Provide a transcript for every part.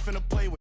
finna play with.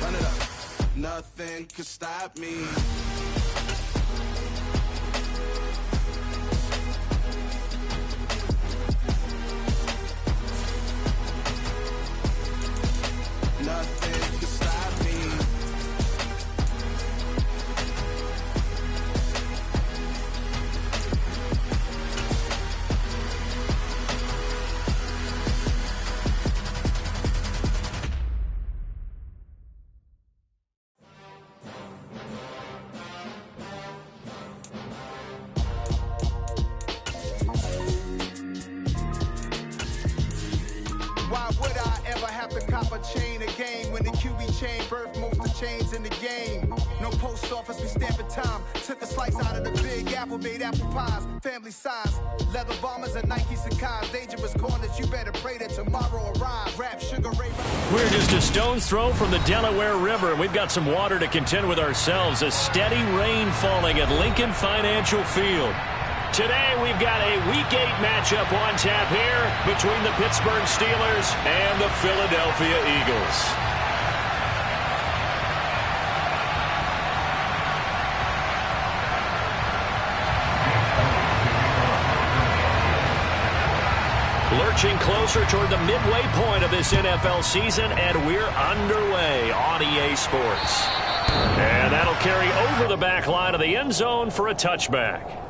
Run it up. Nothing could stop me. Nothing could stop me. Why would I ever have to cop a chain again when the QB chain birthed most of the chains in the game? No post office, we stamping time. Took a slice out of the big apple, made apple pies. Family size, leather bombers and Nike Sacai's. Dangerous corners, you better pray that tomorrow arrives. Rap Sugar Ray. We're just a stone's throw from the Delaware River, and we've got some water to contend with ourselves. A steady rain falling at Lincoln Financial Field. Today, we've got a Week 8 matchup on tap here between the Pittsburgh Steelers and the Philadelphia Eagles. Lurching closer toward the midway point of this NFL season, and we're underway on EA Sports. And that'll carry over the back line of the end zone for a touchback.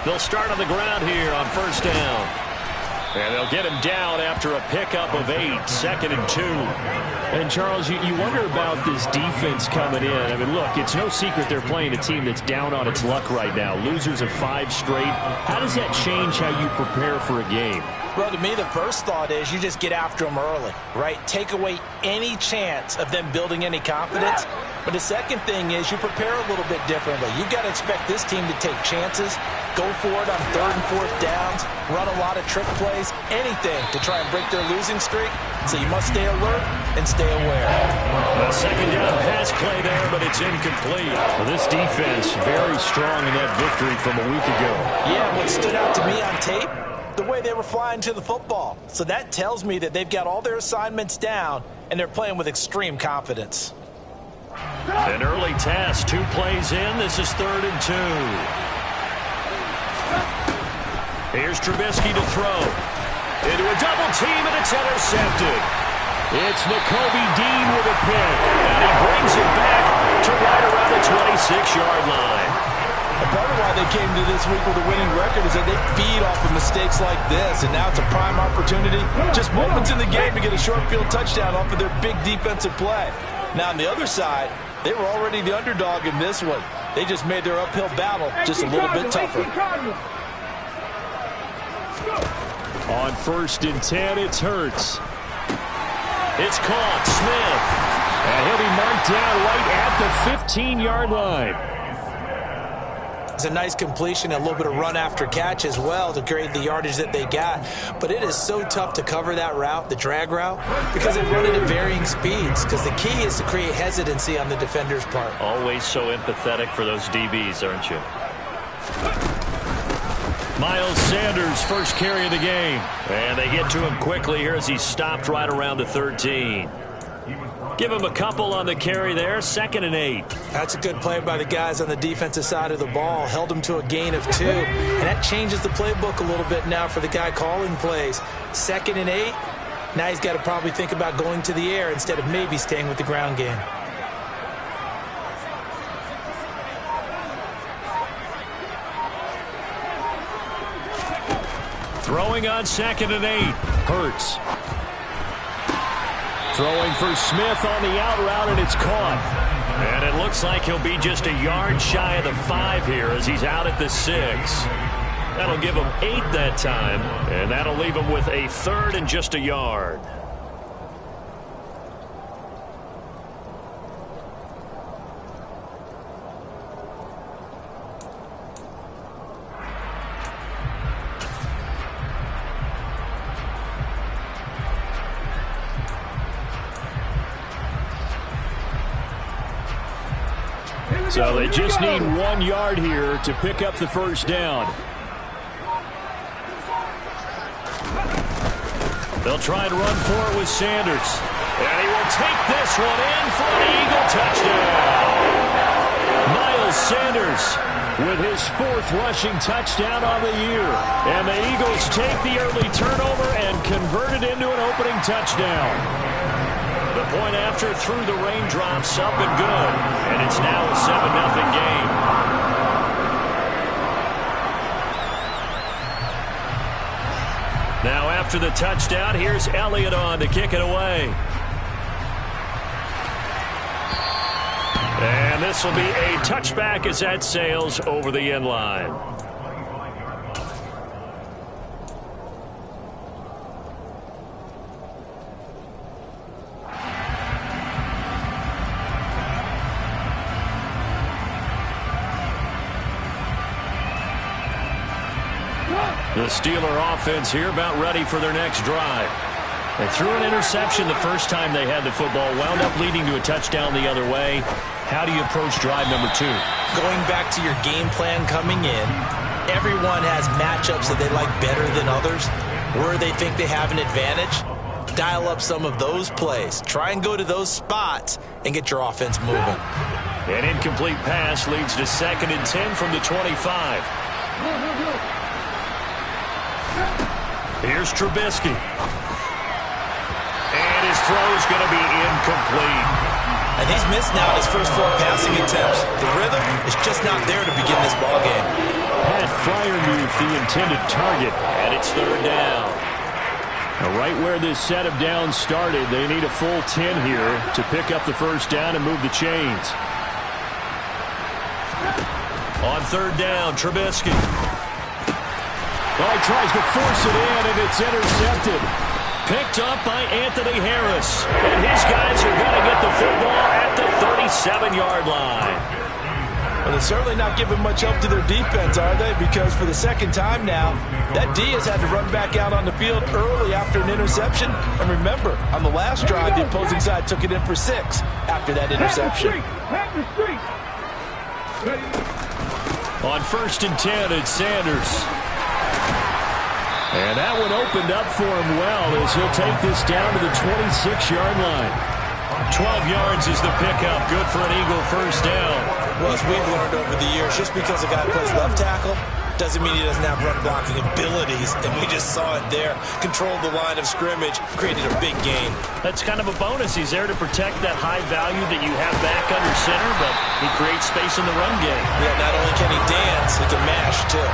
They'll start on the ground here on first down. And they'll get him down after a pickup of 8, 2nd and 2. And, Charles, you wonder about this defense coming in. I mean, look, it's no secret they're playing a team that's down on its luck right now. Losers of 5 straight. How does that change how you prepare for a game? Well, to me, the first thought is you just get after them early, right? Take away any chance of them building any confidence. But the second thing is you prepare a little bit differently. You've got to expect this team to take chances, go for it on 3rd and 4th downs, run a lot of trick plays, anything to try and break their losing streak. So you must stay alert and stay aware. A second down pass play there, but it's incomplete. Well, this defense very strong in that victory from a week ago. Yeah, what stood out to me on tape, the way they were flying to the football. So that tells me that they've got all their assignments down and they're playing with extreme confidence. An early test, 2 plays in. This is 3rd and 2. Here's Trubisky to throw. Into a double team, and it's intercepted. It's Nakobe Dean with a pick, and he brings it back to right around the 26-yard line. And part of why they came to this week with a winning record is that they feed off of mistakes like this, and now it's a prime opportunity, just moments in the game to get a short field touchdown off of their big defensive play. Now, on the other side, they were already the underdog in this one. They just made their uphill battle just a little bit tougher. On 1st and 10, it's Hurts. It's caught. Smith. And he'll be marked down right at the 15-yard line. It's a nice completion, a little bit of run after catch as well to create the yardage that they got. But it is so tough to cover that route, the drag route, because they run it at varying speeds. Because the key is to create hesitancy on the defender's part. Always so empathetic for those DBs, aren't you? Miles Sanders, first carry of the game. And they get to him quickly here as he's stopped right around the 13. Give him a couple on the carry there, 2nd and 8. That's a good play by the guys on the defensive side of the ball. Held him to a gain of 2. And that changes the playbook a little bit now for the guy calling plays. 2nd and 8. Now he's got to probably think about going to the air instead of maybe staying with the ground game. Throwing on 2nd and 8. Hurts. Throwing for Smith on the out route, and it's caught. And it looks like he'll be just a yard shy of the 5 here as he's out at the 6. That'll give him 8 that time, and that'll leave him with a 3rd and just a yard. So they just need 1 yard here to pick up the first down. They'll try and run for it with Sanders. And he will take this one in for an Eagle touchdown. Miles Sanders with his 4th rushing touchdown on the year. And the Eagles take the early turnover and convert it into an opening touchdown. The point after through the raindrops, up and good. And it's now a 7-0 game. Now after the touchdown, here's Elliott on to kick it away. And this will be a touchback as that sails over the end line. The Steeler offense here about ready for their next drive. They threw an interception the first time they had the football, wound up leading to a touchdown the other way. How do you approach drive number 2? Going back to your game plan coming in, everyone has matchups that they like better than others, where they think they have an advantage. Dial up some of those plays. Try and go to those spots and get your offense moving. An incomplete pass leads to 2nd and 10 from the 25. Here's Trubisky. And his throw is going to be incomplete. And he's missed now his first 4 passing attempts. The rhythm is just not there to begin this ball game. Pat Freiermuth, the intended target, and it's 3rd down. Now, right where this set of downs started, they need a full 10 here to pick up the first down and move the chains. On 3rd down, Trubisky. Well, he tries to force it in, and it's intercepted. Picked up by Anthony Harris. And his guys are going to get the football at the 37-yard line. Well, they're certainly not giving much help to their defense, are they? Because for the 2nd time now, that D has had to run back out on the field early after an interception. And remember, on the last drive, the opposing side took it in for 6 after that interception. On 1st and 10, it's Sanders. And that one opened up for him well as he'll take this down to the 26-yard line. 12 yards is the pickup. Good for an Eagle first down. Well, as we've learned over the years, just because a guy plays left tackle doesn't mean he doesn't have run blocking abilities, and we just saw it there. Controlled the line of scrimmage, created a big gain. That's kind of a bonus. He's there to protect that high value that you have back under center, but he creates space in the run game. Yeah, not only can he dance, he can mash, too.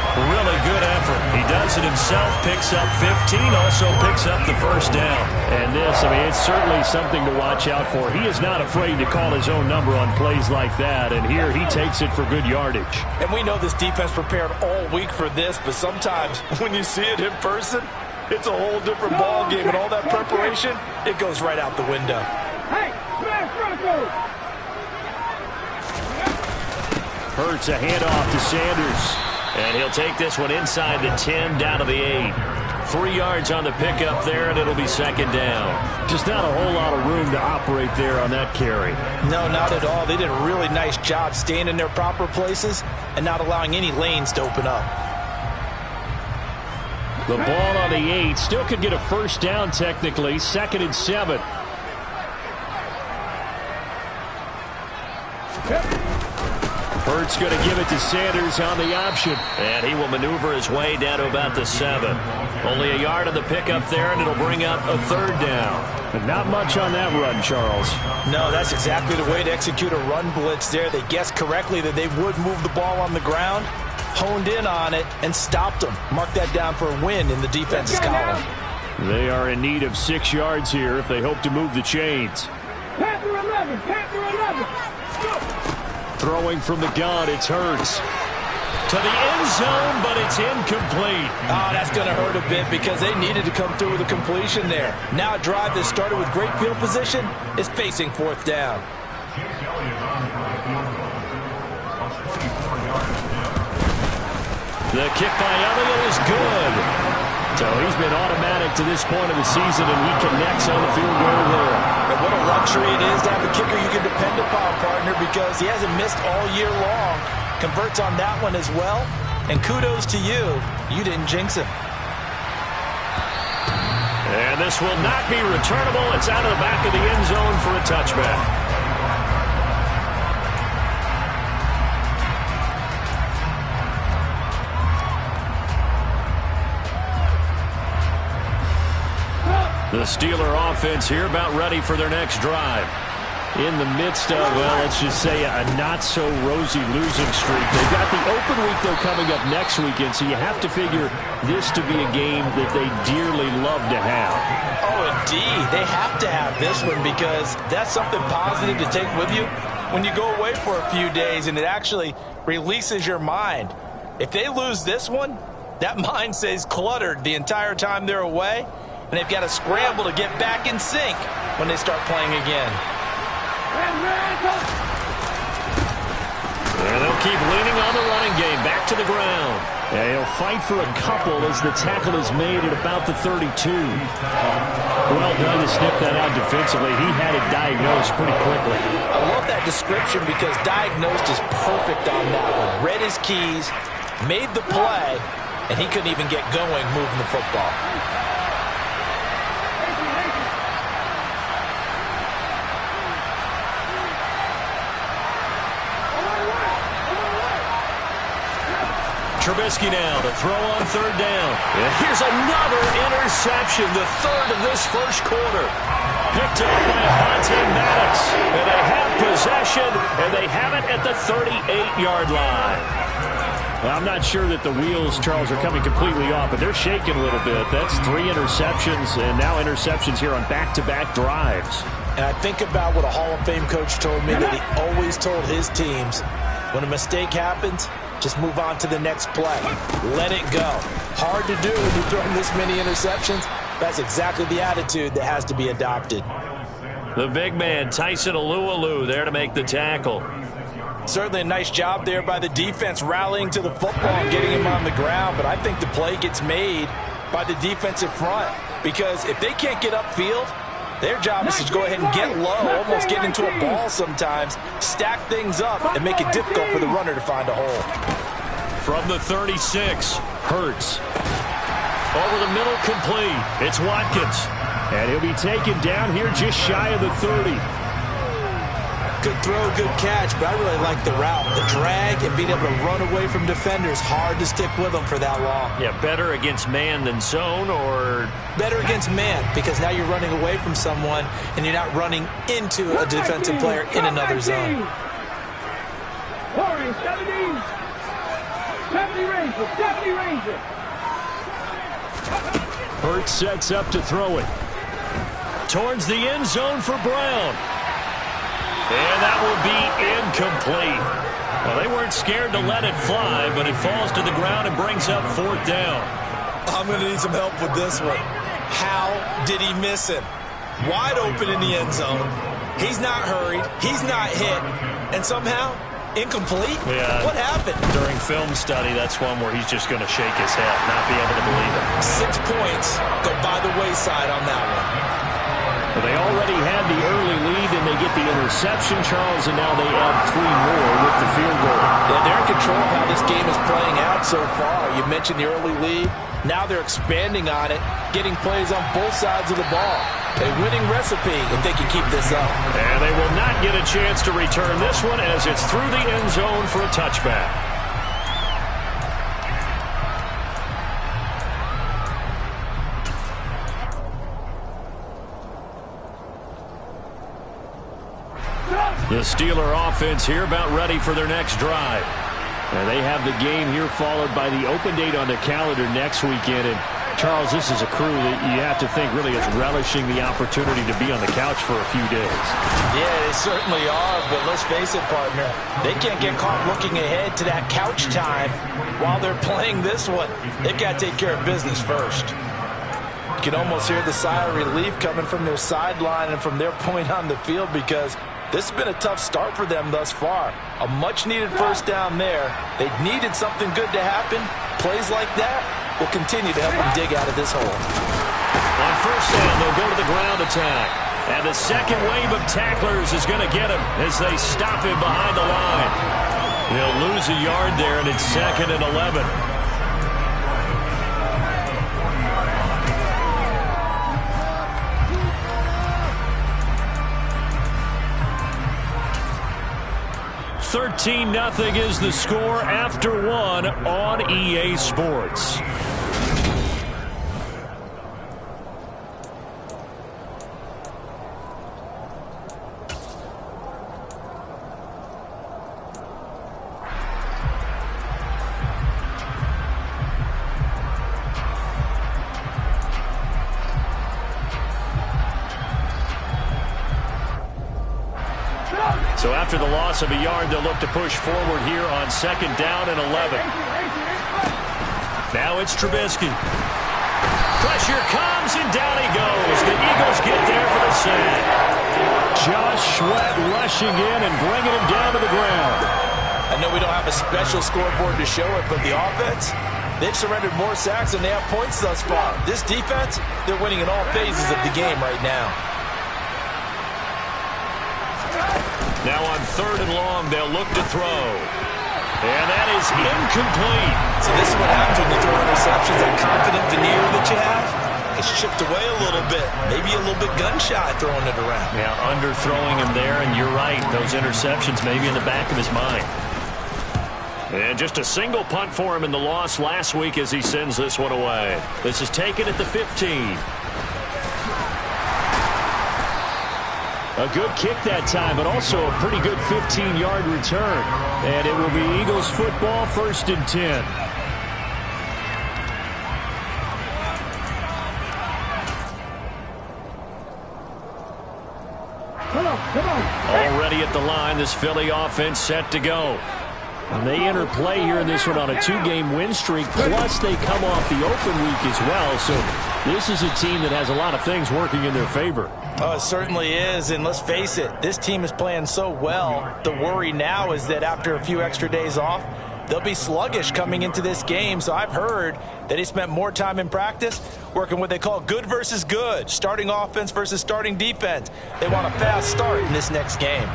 Really good effort. He does it himself, picks up 15, also picks up the first down. And this, I mean, it's certainly something to watch out for. He is not afraid to call his own number on plays like that, and here he takes it for good yardage. And we know this defense prepared all week for this, but sometimes when you see it in person, it's a whole different ball game, and all that preparation, it goes right out the window. Hey, smash Broncos! Hurts a handoff to Sanders. And he'll take this one inside the 10, down to the 8. 3 yards on the pickup there, and it'll be second down. Just not a whole lot of room to operate there on that carry. No, not at all. They did a really nice job staying in their proper places and not allowing any lanes to open up. The ball on the 8. Still could get a first down technically. 2nd and 7. Hurts going to give it to Sanders on the option. And he will maneuver his way down to about the 7. Only a yard on the pickup there, and it'll bring up a 3rd down. But not much on that run, Charles. No, that's exactly the way to execute a run blitz there. They guessed correctly that they would move the ball on the ground, honed in on it, and stopped them. Mark that down for a win in the defense's column. They are in need of 6 yards here if they hope to move the chains. Panther 11, Panther 11. Go. Throwing from the gun, it's Hurts. To the end zone, but it's incomplete. Oh, that's going to hurt a bit because they needed to come through with a completion there. Now a drive that started with great field position is facing 4th down. The kick by Elliott is good. So he's been automatic to this point of the season, and he connects on the field goal there. And what a luxury it is to have a kicker you can depend upon, partner, because he hasn't missed all year long. Converts on that one as well. And kudos to you. You didn't jinx him. And this will not be returnable. It's out of the back of the end zone for a touchback. The Steeler offense here about ready for their next drive. In the midst of, well, let's just say a not-so-rosy losing streak. They've got the open week, though, coming up next weekend, so you have to figure this to be a game that they dearly love to have. Oh, indeed. They have to have this one because that's something positive to take with you when you go away for a few days, and it actually releases your mind. If they lose this one, that mind stays cluttered the entire time they're away, and they've got to scramble to get back in sync when they start playing again. And they'll keep leaning on the running game. Back to the ground. And he'll fight for a couple as the tackle is made at about the 32. Well done to sniff that out defensively. He had it diagnosed pretty quickly. I love that description because diagnosed is perfect on that one. Read his keys, made the play, and he couldn't even get going moving the football. Trubisky now to throw on 3rd down. And here's another interception, the 3rd of this first quarter. Picked up by Avonte Maddox. And they have possession, and they have it at the 38-yard line. Well, I'm not sure that the wheels, Charles, are coming completely off, but they're shaking a little bit. That's 3 interceptions, and now interceptions here on back-to-back drives. And I think about what a Hall of Fame coach told me that he always told his teams, when a mistake happens, just move on to the next play. Let it go. Hard to do when you're throwing this many interceptions. That's exactly the attitude that has to be adopted. The big man, Tyson Alualu, there to make the tackle. Certainly a nice job there by the defense rallying to the football and getting him on the ground, but I think the play gets made by the defensive front because if they can't get upfield, their job is to go ahead and get low, almost get into a ball sometimes, stack things up, and make it difficult for the runner to find a hole. From the 36, Hurts. Over the middle, complete. It's Watkins. And he'll be taken down here just shy of the 30. Good throw, good catch, but I really like the route. The drag and being able to run away from defenders, hard to stick with them for that long. Yeah, better against man than zone, or? Better against man, because now you're running away from someone and you're not running into a defensive player in another zone. 70 Ranger. Hurts sets up to throw it. Towards the end zone for Brown. And that will be incomplete. Well, they weren't scared to let it fly, but it falls to the ground and brings up 4th down. I'm going to need some help with this one. How did he miss him? Wide open in the end zone. He's not hurried. He's not hit. And somehow, incomplete? Yeah. What happened? During film study, that's one where he's just going to shake his head, not be able to believe it. 6 points go by the wayside on that one. Well, they already had the early lead, and they get the interception, Charles, and now they add 3 more with the field goal. Yeah, they're in control of how this game is playing out so far. You mentioned the early lead. Now they're expanding on it, getting plays on both sides of the ball. A winning recipe if they can keep this up. And they will not get a chance to return this one as it's through the end zone for a touchback. The Steeler offense here about ready for their next drive. And they have the game here followed by the open date on the calendar next weekend. And Charles, this is a crew that you have to think really is relishing the opportunity to be on the couch for a few days. Yeah, they certainly are, but let's face it, partner. They can't get caught looking ahead to that couch time while they're playing this one. They've got to take care of business first. You can almost hear the sigh of relief coming from their sideline and from their point on the field, because this has been a tough start for them thus far. A much-needed first down there. They needed something good to happen. Plays like that will continue to help them dig out of this hole. On first down, they'll go to the ground attack. And the second wave of tacklers is going to get him as they stop him behind the line. They'll lose a yard there, and it's 2nd and 11. $13-0 is the score after 1 on EA Sports. So after the loss of a yard, they'll look to push forward here on 2nd down and 11. Now it's Trubisky. Pressure comes, and down he goes. The Eagles get there for the sack. Josh Sweat rushing in and bringing him down to the ground. I know we don't have a special scoreboard to show it, but the offense, they've surrendered more sacks than they have points thus far. This defense, they're winning in all phases of the game right now. Now on 3rd and long, they'll look to throw. And that is incomplete. So this is what happens when you throw interceptions. That confident veneer that you have, it's chipped away a little bit. Maybe a little bit gun-shy throwing it around. Yeah, underthrowing him there, and you're right. Those interceptions maybe in the back of his mind. And just a single punt for him in the loss last week as he sends this one away. This is taken at the 15. A good kick that time, but also a pretty good 15-yard return. And it will be Eagles football, 1st and 10. Come on. Already at the line, this Philly offense set to go. And they enter play here in this one on a 2-game win streak, plus they come off the open week as well. So this is a team that has a lot of things working in their favor. Oh, it certainly is, and let's face it, this team is playing so well. The worry now is that after a few extra days off, they'll be sluggish coming into this game. So I've heard that he spent more time in practice working what they call good versus good, starting offense versus starting defense. They want a fast start in this next game.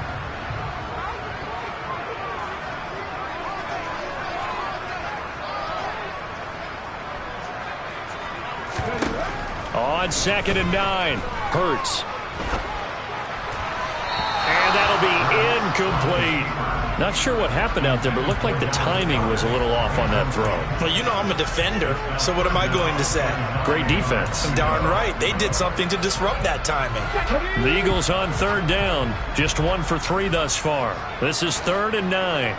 On 2nd and 9, Hurts. And that'll be incomplete. Not sure what happened out there, but it looked like the timing was a little off on that throw. Well, you know I'm a defender, so what am I going to say? Great defense. Darn right. They did something to disrupt that timing. The Eagles on third down. Just 1 for 3 thus far. This is 3rd and 9.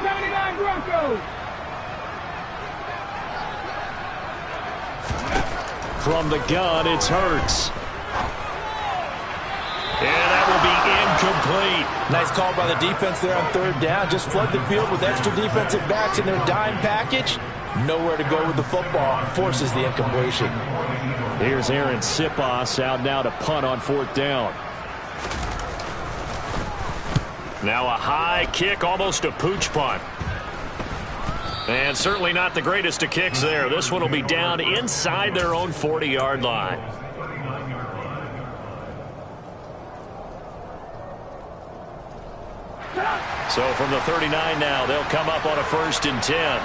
79 Broncos. From the gun, it's Hurts. And that will be incomplete. Nice call by the defense there on third down. Just flood the field with extra defensive backs in their dime package. Nowhere to go with the football. Forces the incompletion. Here's Aaron Siposs out now to punt on 4th down. Now a high kick, almost a pooch punt. And certainly not the greatest of kicks there. This one will be down inside their own 40-yard line. So from the 39 now, they'll come up on a 1st and 10.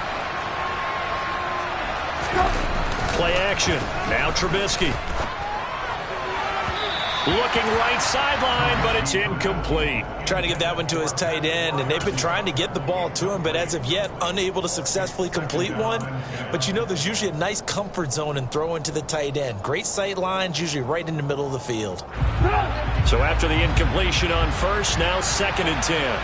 Play action. Now Trubisky. Looking right sideline, but it's incomplete. Trying to get that one to his tight end, and they've been trying to get the ball to him, but as of yet, unable to successfully complete one. But you know there's usually a nice comfort zone in throwing to the tight end. Great sight lines, usually right in the middle of the field. So after the incompletion on 1st, now 2nd and 10.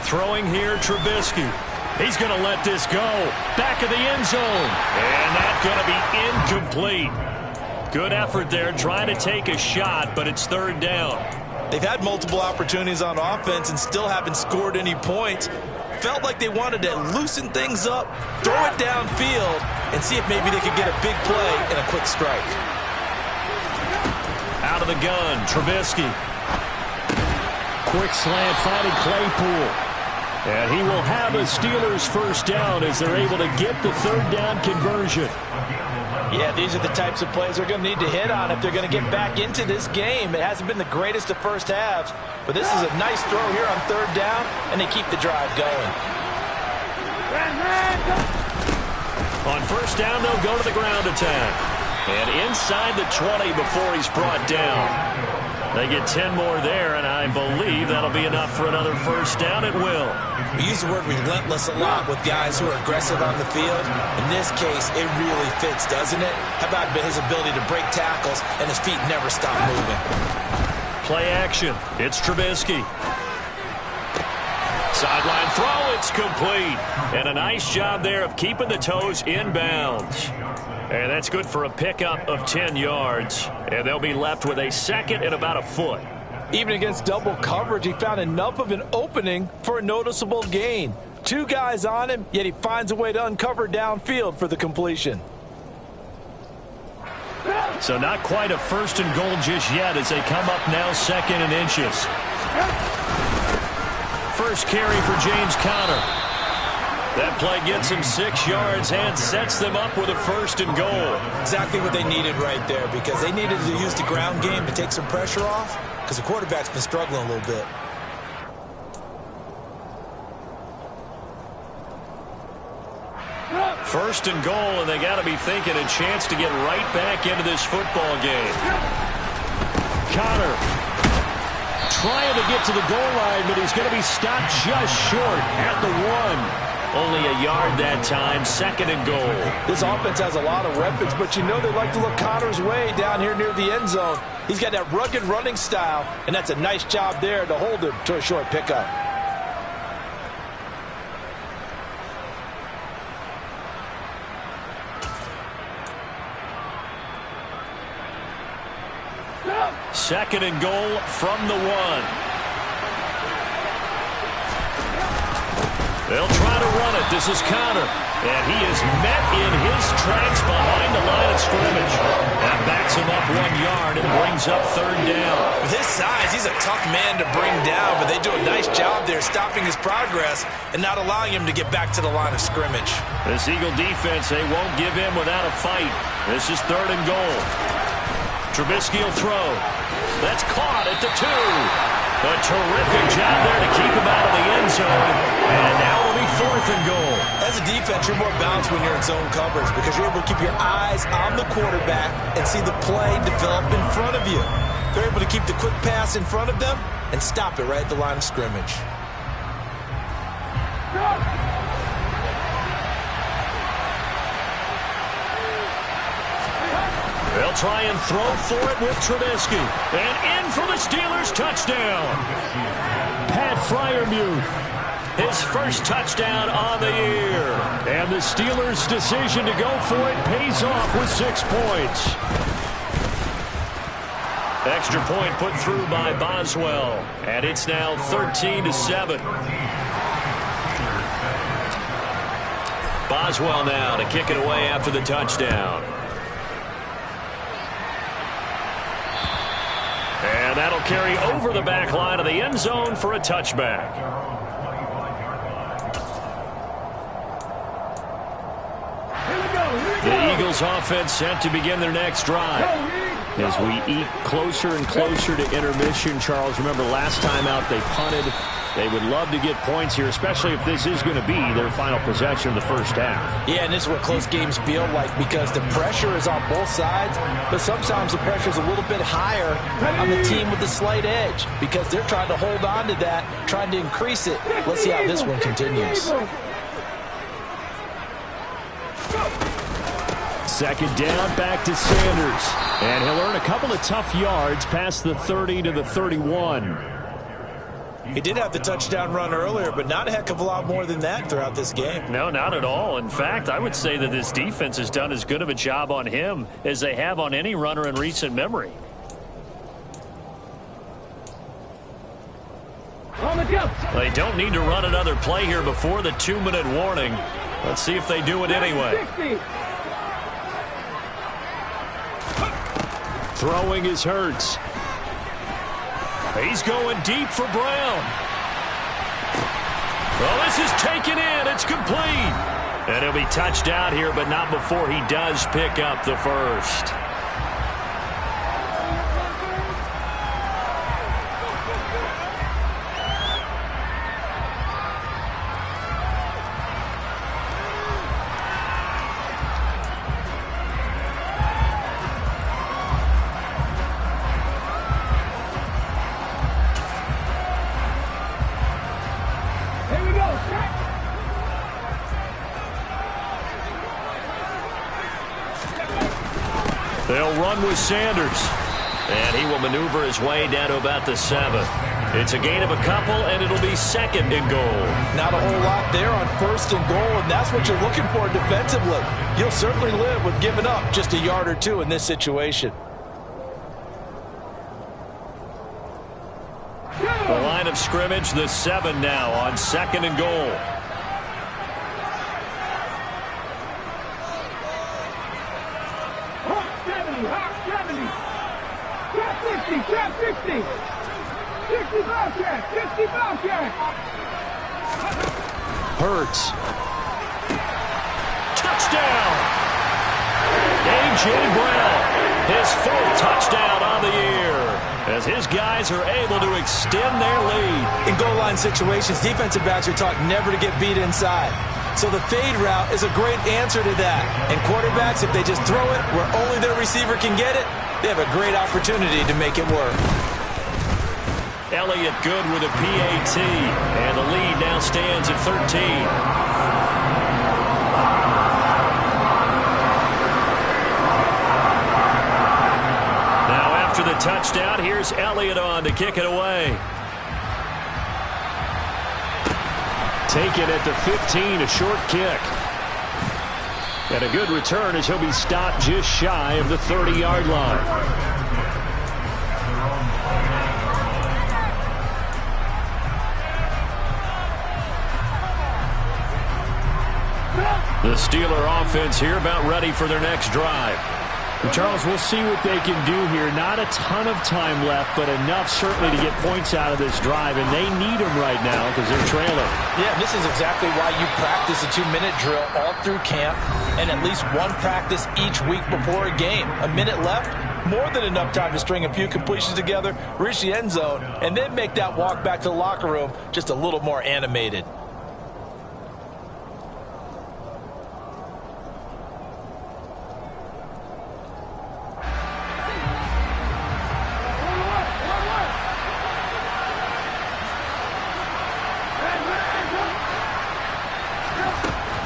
Throwing here, Trubisky. He's going to let this go. Back of the end zone. And that's going to be incomplete. Good effort there, trying to take a shot, but it's 3rd down. They've had multiple opportunities on offense and still haven't scored any points. Felt like they wanted to loosen things up, throw it downfield, and see if maybe they could get a big play and a quick strike. Out of the gun, Trubisky. Quick slant, finding Claypool. And he will have a Steelers 1st down as they're able to get the 3rd down conversion. Yeah, these are the types of plays they're going to need to hit on if they're going to get back into this game. It hasn't been the greatest of first halves, but this is a nice throw here on 3rd down, and they keep the drive going. On 1st down, they'll go to the ground attack. And inside the 20 before he's brought down. They get 10 more there, and I believe that'll be enough for another 1st down. It will. We use the word relentless a lot with guys who are aggressive on the field. In this case, it really fits, doesn't it? How about his ability to break tackles and his feet never stop moving? Play action. It's Trubisky. Sideline throw. It's complete. And a nice job there of keeping the toes inbounds. And that's good for a pickup of 10 yards. And they'll be left with a 2nd and about a foot. Even against double coverage, he found enough of an opening for a noticeable gain. 2 guys on him, yet he finds a way to uncover downfield for the completion. So not quite a 1st and goal just yet as they come up now 2nd and inches. First carry for James Conner. That play gets him 6 yards and sets them up with a 1st and goal. Exactly what they needed right there, because they needed to use the ground game to take some pressure off, because the quarterback's been struggling a little bit. First and goal, and they got to be thinking a chance to get right back into this football game. Conner trying to get to the goal line, but he's going to be stopped just short at the 1. Only a yard that time, 2nd and goal. This offense has a lot of weapons, but you know they like to look Conner's way down here near the end zone. He's got that rugged running style, and that's a nice job there to hold him to a short pickup. Second and goal from the 1. They'll try to run it. This is Conner. And he is met in his tracks behind the line of scrimmage. That backs him up 1 yard and brings up 3rd down. With his size, he's a tough man to bring down, but they do a nice job there stopping his progress and not allowing him to get back to the line of scrimmage. This Eagle defense, they won't give in without a fight. This is 3rd and goal. Trubisky will throw. That's caught at the 2. A terrific job there to keep him out of the end zone. And now it'll be 4th and goal. As a a defense, you're more balanced when you're in zone coverage because you're able to keep your eyes on the quarterback and see the play develop in front of you. They're able to keep the quick pass in front of them and stop it right at the line of scrimmage. They'll try and throw for it with Trubisky. And in for the Steelers touchdown. Pat Freiermuth, his first touchdown on the year. And the Steelers' decision to go for it pays off with 6 points. Extra point put through by Boswell. And it's now 13-7. Boswell now to kick it away after the touchdown. And that'll carry over the back line of the end zone for a touchback. The Eagles offense set to begin their next drive. As we eke closer and closer to intermission, Charles, remember last time out they punted. They would love to get points here, especially if this is going to be their final possession of the first half. Yeah, and this is what close games feel like because the pressure is on both sides, but sometimes the pressure is a little bit higher on the team with the slight edge because they're trying to hold on to that, trying to increase it. Let's see how this one continues. Second down, back to Sanders. And he'll earn a couple of tough yards past the 30 to the 31. He did have the touchdown run earlier, but not a heck of a lot more than that throughout this game. No, not at all. In fact, I would say that this defense has done as good of a job on him as they have on any runner in recent memory. They don't need to run another play here before the 2-minute warning. Let's see if they do it anyway. Throwing is Hurts. He's going deep for Brown. Well, this is taken in. It's complete. And he'll be touched out here, but not before he does pick up the first. They'll run with Sanders. And he will maneuver his way down to about the 7. It's a gain of a couple, and it'll be 2nd and goal. Not a whole lot there on 1st and goal, and that's what you're looking for defensively. You'll certainly live with giving up just a yard or two in this situation. The line of scrimmage, the 7 now on 2nd and goal. Trap 60. 60 Bobcat. 60 Bobcat. Hurts. Touchdown. A.J. Brown. His 4th touchdown on the year. As his guys are able to extend their lead. In goal line situations, defensive backs are taught never to get beat inside. So the fade route is a great answer to that. And quarterbacks, if they just throw it where only their receiver can get it, they have a great opportunity to make it work. Elliott good with a PAT. And the lead now stands at 13. Now after the touchdown, here's Elliott on to kick it away. Taken at the 15, a short kick. And a good return as he'll be stopped just shy of the 30-yard line. The Steeler offense here about ready for their next drive. And Charles, we'll see what they can do here. Not a ton of time left, but enough certainly to get points out of this drive, and they need them right now because they're trailing. Yeah, this is exactly why you practice a 2-minute drill all through camp and at least one practice each week before a game. A minute left, more than enough time to string a few completions together, reach the end zone, and then make that walk back to the locker room just a little more animated.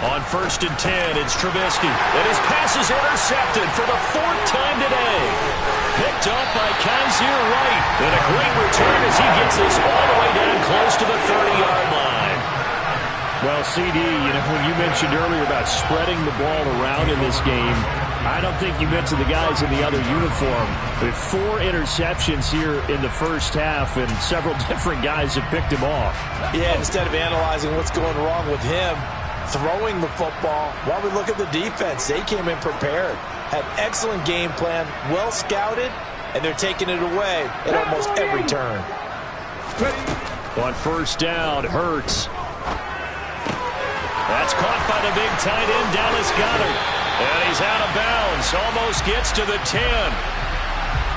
On 1st and 10, it's Trubisky. And his pass is intercepted for the 4th time today. Picked up by Kaiser Wright. And a great return as he gets this all the way down close to the 30-yard line. Well, CD, when you mentioned earlier about spreading the ball around in this game, I don't think you mentioned the guys in the other uniform. With 4 interceptions here in the first half, and several different guys have picked him off. Yeah, instead of analyzing what's going wrong with him, throwing the football, while we look at the defense, they came in prepared. Had excellent game plan, well scouted, and they're taking it away at almost every turn. On 1st down, Hurts. That's caught by the big tight end, Dallas Goedert. And he's out of bounds. Almost gets to the 10.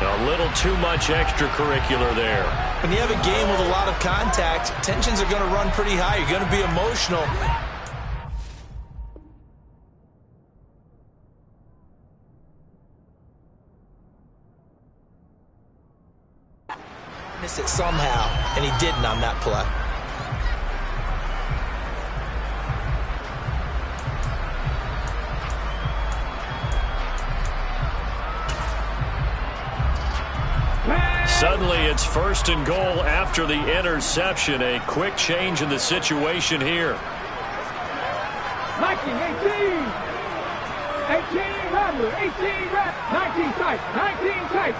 A little too much extracurricular there. When you have a game with a lot of contact, tensions are going to run pretty high. You're going to be emotional. Miss it somehow, and he didn't on that play. Suddenly, it's 1st and goal after the interception. A quick change in the situation here. 19, 18. 18, Rattler. 18, Rattler. 19 tight. 19 tight.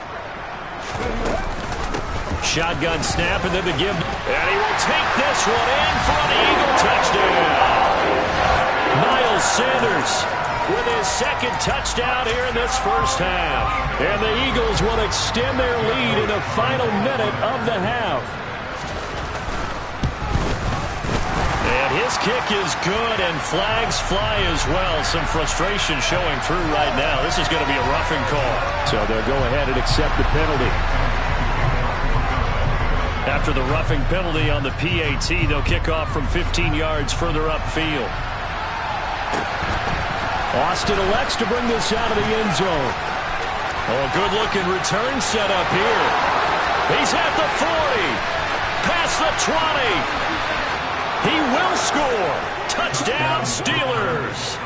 Shotgun snap and then the give. And he will take this one in for an Eagle touchdown. Miles Sanders with his 2nd touchdown here in this first half. And the Eagles will extend their lead in the final minute of the half. And his kick is good, and flags fly as well. Some frustration showing through right now. This is going to be a roughing call. So they'll go ahead and accept the penalty. After the roughing penalty on the PAT, they'll kick off from 15 yards further upfield. Austin elects to bring this out of the end zone. Oh, good-looking return set up here. He's at the 40. Past the 20. He will score. Touchdown, Steelers.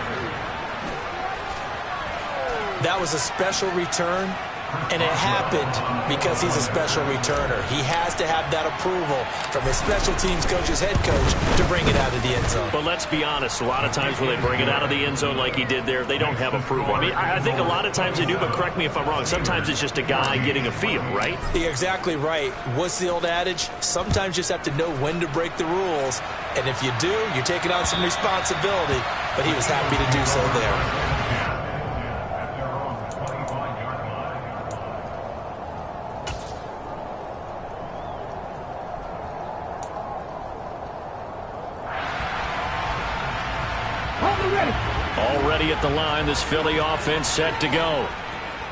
That was a special return, and it happened because he's a special returner. He has to have that approval from his special teams coach's head coach to bring it out of the end zone. But let's be honest, a lot of times when they bring it out of the end zone like he did there, they don't have approval. I mean, I think a lot of times they do, but correct me if I'm wrong. Sometimes it's just a guy getting a feel, right? You're exactly right. What's the old adage? Sometimes you just have to know when to break the rules, and if you do, you're taking on some responsibility, but he was happy to do so there. Already at the line, this Philly offense set to go.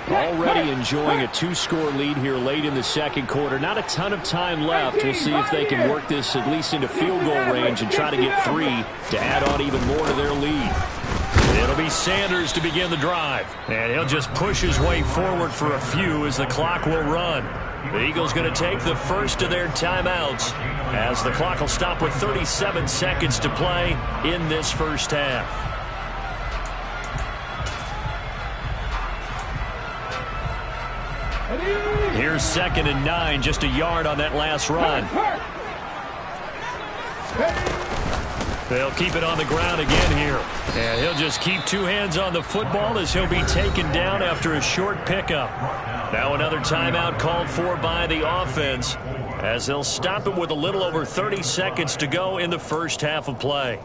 Already enjoying a 2-score lead here late in the second quarter. Not a ton of time left. We'll see if they can work this at least into field goal range and try to get 3 to add on even more to their lead. It'll be Sanders to begin the drive. And he'll just push his way forward for a few as the clock will run. The Eagles going to take the first of their timeouts as the clock will stop with 37 seconds to play in this first half. Here's 2nd and 9, just a yard on that last run. They'll keep it on the ground again here. And he'll just keep 2 hands on the football as he'll be taken down after a short pickup. Now another timeout called for by the offense as they'll stop it with a little over 30 seconds to go in the first half of play.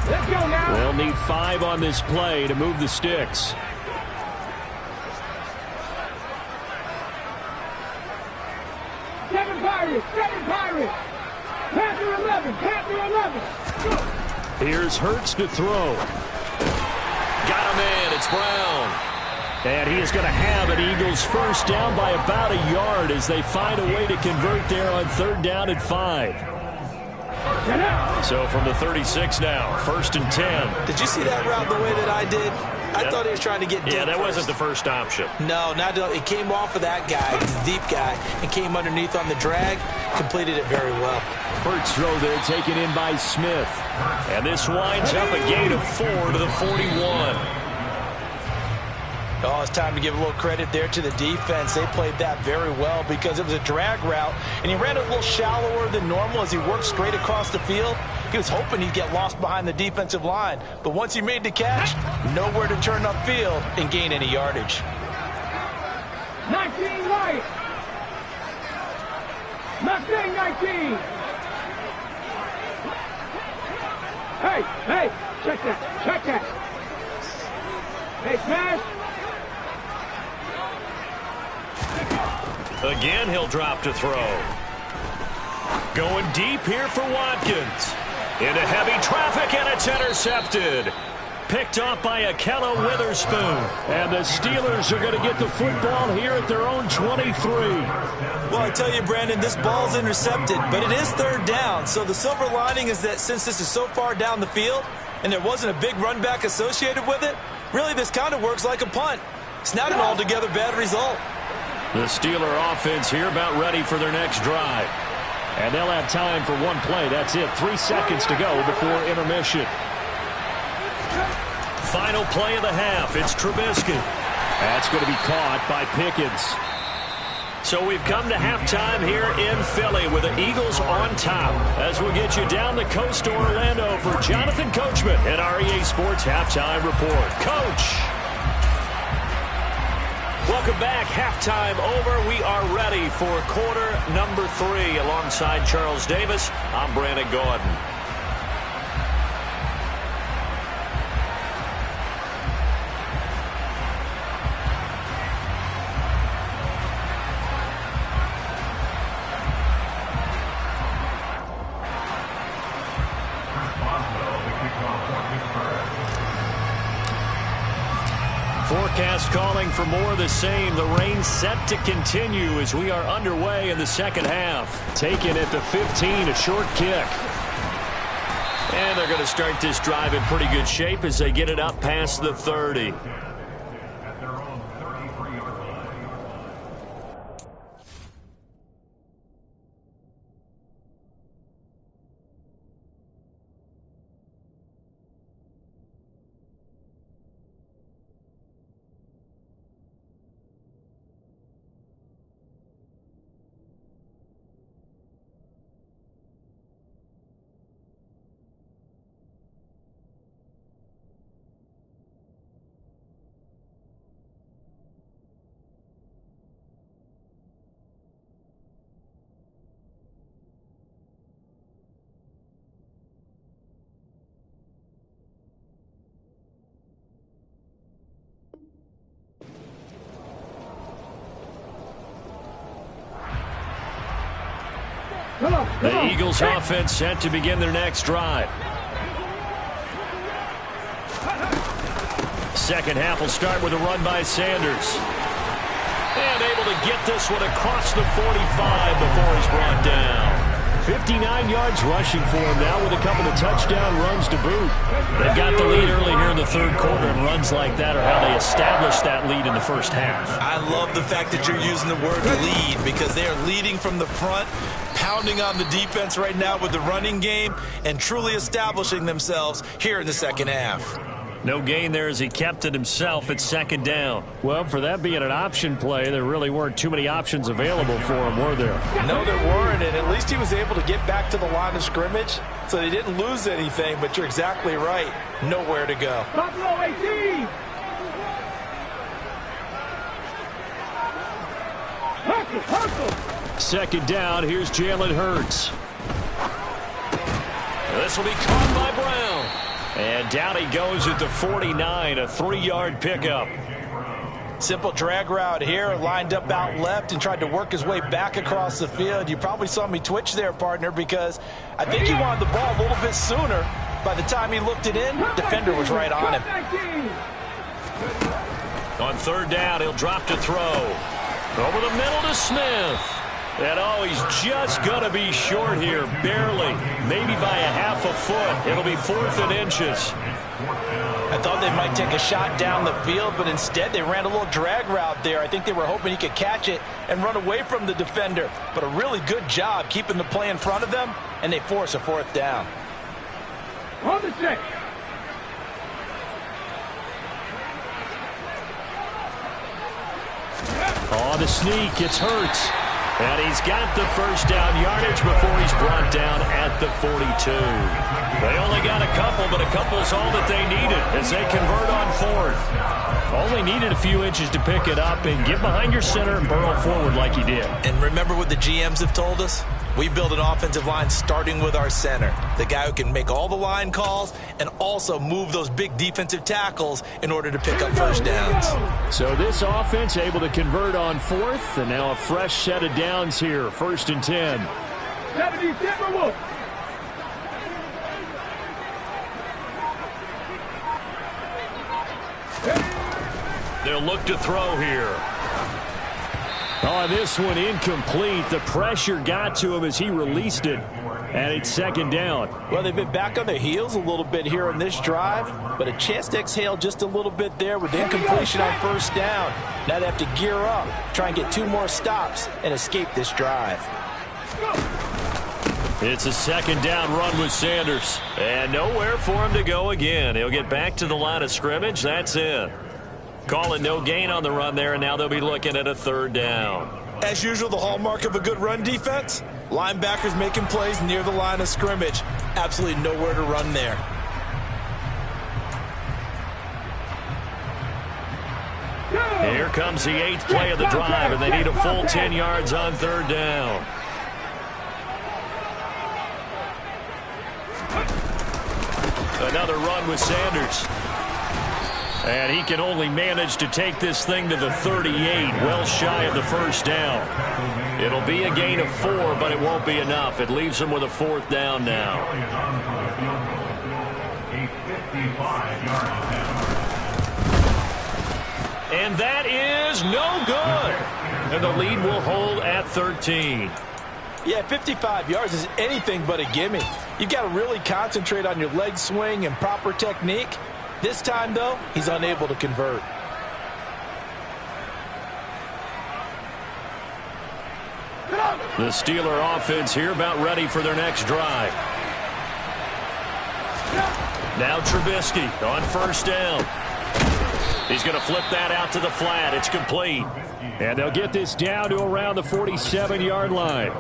Let's go now. They'll need 5 on this play to move the sticks. Seven Pirates. Panther 11. Here's Hurts to throw. Got him in. It's Brown. And he is going to have an Eagles first down by about a yard as they find a way to convert there on 3rd down and 5. So from the 36 now, 1st and 10. Did you see that route the way that I did? I thought he was trying to get deep. Yeah, that first. wasn't the first option. No, it came off of that guy, the deep guy, and came underneath on the drag, completed it very well. Hurts throw there, taken in by Smith. And this winds up a gain of 4 to the 41. Oh, it's time to give a little credit there to the defense. They played that very well because it was a drag route, and he ran it a little shallower than normal as he worked straight across the field. He was hoping he'd get lost behind the defensive line, but once he made the catch, nowhere to turn upfield and gain any yardage. 19 right. Mustang 19. Hey, check that. Hey, smash. Again, he'll drop to throw. Going deep here for Watkins. Into heavy traffic, and it's intercepted. Picked off by Ahkello Witherspoon. And the Steelers are going to get the football here at their own 23. Well, I tell you, Brandon, this ball's intercepted, but it is 3rd down. So the silver lining is that since this is so far down the field and there wasn't a big run back associated with it, really this kind of works like a punt. It's not an altogether bad result. The Steeler offense here about ready for their next drive. And they'll have time for one play. That's it. 3 seconds to go before intermission. Final play of the half. It's Trubisky. That's going to be caught by Pickens. So we've come to halftime here in Philly with the Eagles on top. As we'll get you down the coast to Orlando for Jonathan Coachman at our EA Sports Halftime Report. Coach! Welcome back. Halftime over. We are ready for quarter number 3. Alongside Charles Davis, I'm Brandon Gordon. Forecast calling for more of the same. The rain set to continue as we are underway in the second half. Taken at the 15, a short kick. And they're going to start this drive in pretty good shape as they get it up past the 30. The Eagles offense set to begin their next drive. Second half will start with a run by Sanders. And able to get this one across the 45 before he's brought down. 59 yards rushing for him now with a couple of touchdown runs to boot. They've got the lead early here in the third quarter, and runs like that are how they established that lead in the first half. I love the fact that you're using the word lead because they are leading from the front, pounding on the defense right now with the running game, and truly establishing themselves here in the second half. No gain there as he kept it himself at second down. Well, for that being an option play, there really weren't too many options available for him, were there? No, there weren't, and at least he was able to get back to the line of scrimmage, so they didn't lose anything, but you're exactly right. Nowhere to go. Buffalo 18. Hustle. Second down, here's Jalen Hurts. This will be caught by Brown. And down he goes at the 49, a 3-yard pickup. Simple drag route here, lined up out left and tried to work his way back across the field. You probably saw me twitch there, partner, because I think he wanted the ball a little bit sooner. By the time he looked it in, defender was right on him. On third down, he'll drop to throw. Over the middle to Smith. And oh, he's just going to be short here, barely, maybe by a half a foot. It'll be 4th and inches. I thought they might take a shot down the field, but instead they ran a little drag route there. I think they were hoping he could catch it and run away from the defender. But a really good job keeping the play in front of them, and they force a 4th down. On the check. Oh, the sneak. It's Hurts. And he's got the first down yardage before he's brought down at the 42. They only got a couple, but a couple's all that they needed as they convert on 4th. Only needed a few inches to pick it up and get behind your center and burrow forward like he did. And remember what the GMs have told us? We build an offensive line starting with our center, the guy who can make all the line calls and also move those big defensive tackles in order to pick up first downs. So this offense able to convert on 4th, and now a fresh set of downs here, 1st and 10. 70 Timberwolves. They'll look to throw here. Oh, this one incomplete. The pressure got to him as he released it, and it's 2nd down. Well, they've been back on their heels a little bit here on this drive, but a chance to exhale just a little bit there with the incompletion on 1st down. Now they have to gear up, try and get 2 more stops, and escape this drive. It's a 2nd down run with Sanders, and nowhere for him to go again. He'll get back to the line of scrimmage. That's it. Calling no gain on the run there, and now they'll be looking at a 3rd down. As usual, the hallmark of a good run defense, linebackers making plays near the line of scrimmage. Absolutely nowhere to run there. Here comes the 8th play of the drive, and they need a full 10 yards on 3rd down. Another run with Sanders. And he can only manage to take this thing to the 38, well shy of the 1st down. It'll be a gain of 4, but it won't be enough. It leaves him with a 4th down now. And that is no good. And the lead will hold at 13. Yeah, 55 yards is anything but a gimme. You've got to really concentrate on your leg swing and proper technique. This time, though, he's unable to convert. The Steeler offense here about ready for their next drive. Now Trubisky on 1st down. He's going to flip that out to the flat. It's complete. And they'll get this down to around the 47-yard line.